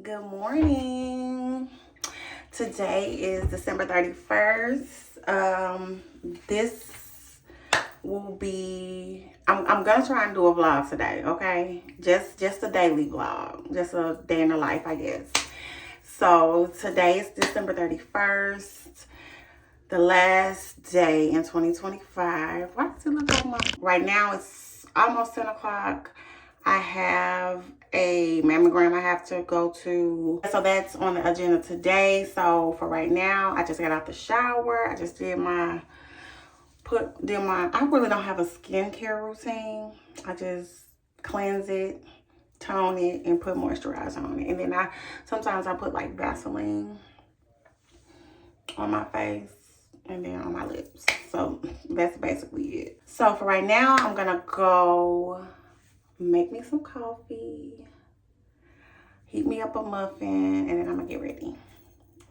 Good morning. Today is December 31st. This will be, I'm gonna try and do a vlog today, okay? Just a daily vlog, just a day in the life, I guess. So today is December 31st, the last day in 2025. Why does it look like right now it's almost 10 o'clock. I have a mammogram I have to go to. So that's on the agenda today. So for right now, I just got out the shower. I just did I really don't have a skincare routine. I just cleanse it, tone it, and put moisturizer on it. And then sometimes I put like Vaseline on my face and then on my lips. So that's basically it. So for right now, I'm gonna go make me some coffee, heat me up a muffin, and then I'm gonna get ready.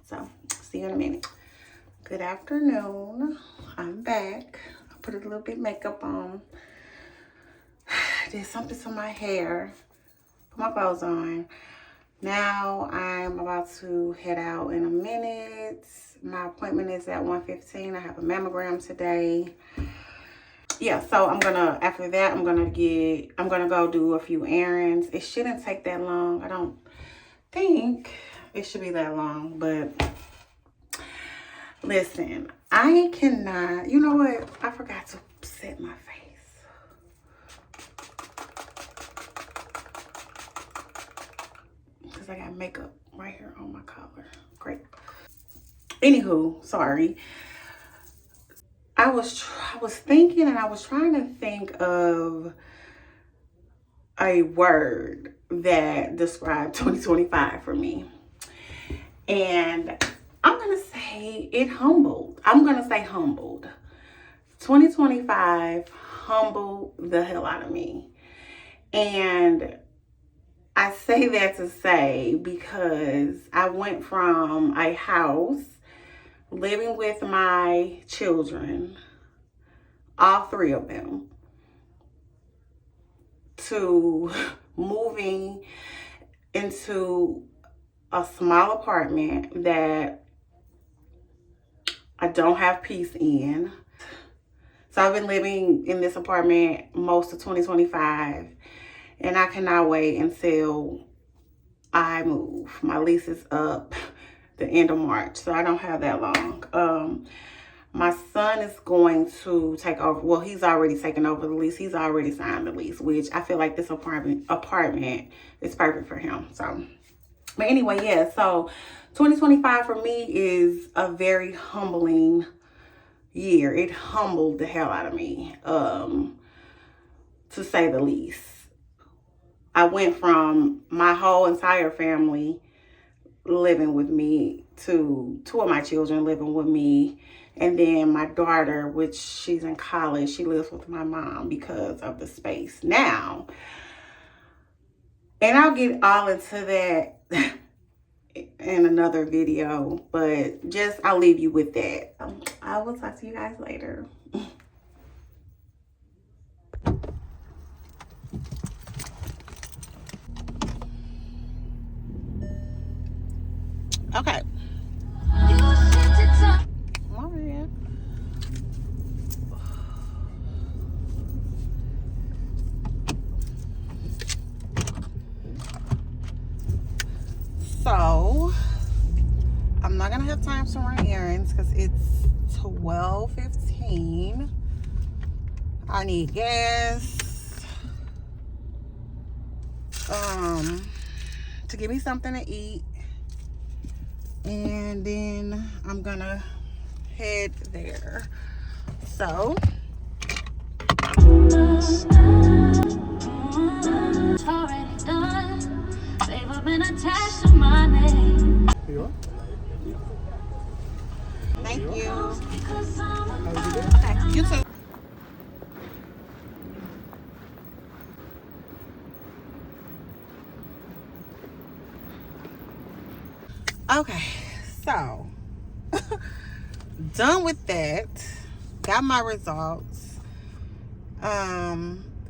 So see you in a minute. Good afternoon. I'm back. I put a little bit of makeup on. Did something to my hair. Put my clothes on. Now I'm about to head out in a minute. My appointment is at 1:15. I have a mammogram today. Yeah, so after that, I'm gonna go do a few errands. It shouldn't take that long. I don't think it should be that long, but listen, I cannot, you know what? I forgot to set my face. Because I got makeup right here on my collar. Great. Anywho, sorry. I was thinking, and I was trying to think of a word that described 2025 for me. And I'm going to say it humbled. I'm going to say humbled. 2025 humbled the hell out of me. And I say that to say because I went from a house living with my children, all three of them, to moving into a small apartment that I don't have peace in. So I've been living in this apartment most of 2025, and I cannot wait until I move. My lease is up the end of March, so I don't have that long. My son is going to take over. Well, he's already taken over the lease. He's already signed the lease, which I feel like this apartment is perfect for him. So, but anyway, yeah. So 2025 for me is a very humbling year. It humbled the hell out of me, to say the least. I went from my whole entire family living with me to two of my children living with me, and then my daughter, which she's in college, she lives with my mom because of the space now. And I'll get all into that in another video, but I'll leave you with that. I will talk to you guys later. Okay. So I'm not gonna have time to run errands because it's 12:15. I need gas to give me something to eat, and then I'm gonna head there. So already done. They've been attached to my name. Thank you. Okay, you too. Okay, so done with that. Got my results.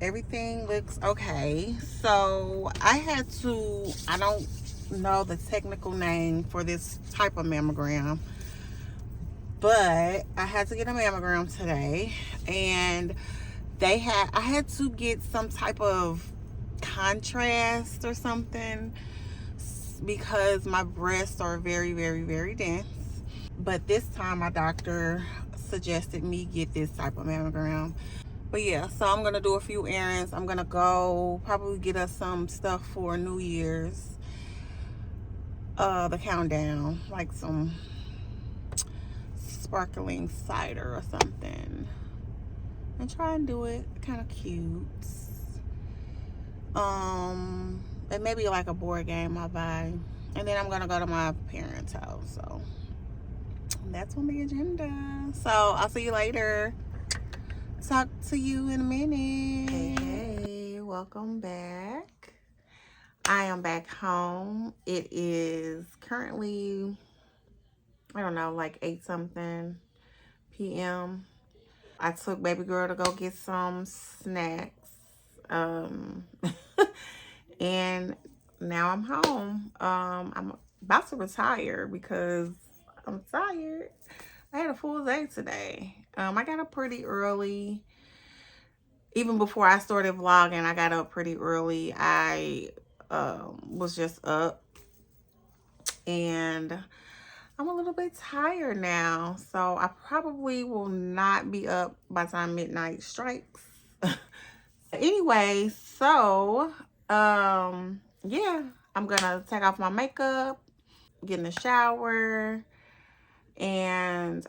Everything looks okay. So I don't know the technical name for this type of mammogram, but I had to get a mammogram today, and I had to get some type of contrast or something because my breasts are very, very, very dense. But this time my doctor suggested me get this type of mammogram. But yeah, so I'm gonna do a few errands. I'm gonna go probably get us some stuff for New Year's. The countdown, like some sparkling cider or something, and try and do it kind of cute. And maybe like a board game I'll buy, and then I'm gonna go to my parents' house. So that's on the agenda. So I'll see you later. Talk to you in a minute. Hey, welcome back. I am back home. It is currently, I don't know, like 8 something p.m. I took baby girl to go get some snacks. And now I'm home. I'm about to retire because I'm tired. I had a full day today. I got up pretty early. Even before I started vlogging, I got up pretty early. I was just up, and I'm a little bit tired now. So I probably will not be up by the time midnight strikes. Anyway, so yeah, I'm gonna take off my makeup, get in the shower, and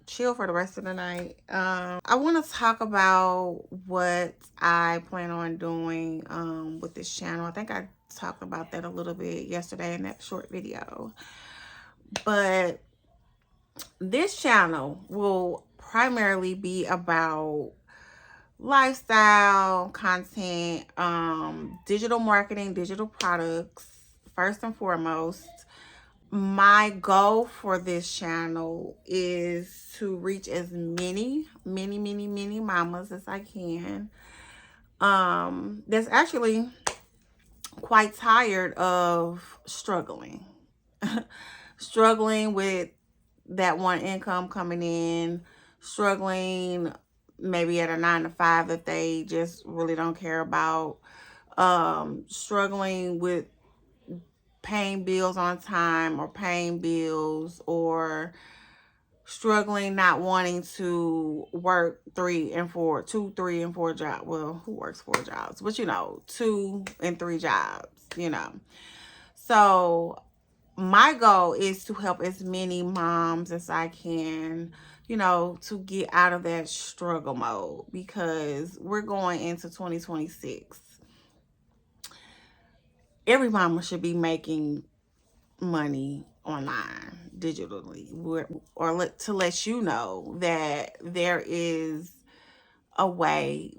chill for the rest of the night. I want to talk about what I plan on doing with this channel. I think I talked about that a little bit yesterday in that short video. But this channel will primarily be about lifestyle content, digital marketing, digital products, first and foremost. My goal for this channel is to reach as many mamas as I can. That's actually quite tired of struggling. Struggling with that one income coming in, struggling maybe at a 9 to 5 that they just really don't care about, struggling with paying bills on time or paying bills, or struggling not wanting to work 3 and 4 jobs. Well, who works 4 jobs? But 2 and 3 jobs, So my goal is to help as many moms as I can, to get out of that struggle mode, because we're going into 2026. Every mama should be making money online, digitally, or to let you know that there is a way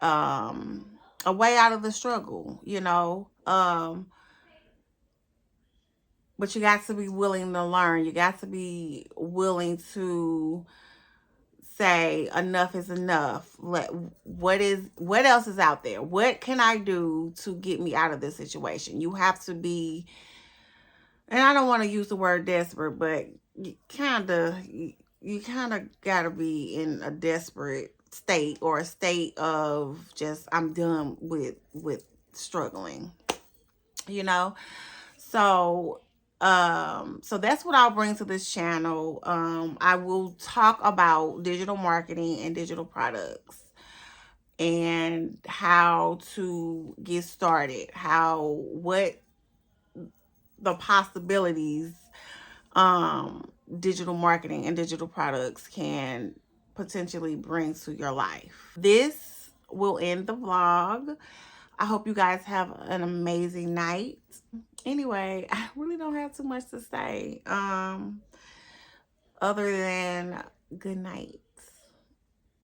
a way out of the struggle, but you got to be willing to learn. You got to be willing to say enough is enough. What else is out there? What can I do to get me out of this situation? You have to be, and I don't want to use the word desperate, but you kind of gotta be in a desperate state, or a state of just, I'm done with struggling, so so that's what I'll bring to this channel. I will talk about digital marketing and digital products, and how to get started, what the possibilities digital marketing and digital products can potentially bring to your life. This will end the vlog. I hope you guys have an amazing night. Anyway, I really don't have too much to say other than good night.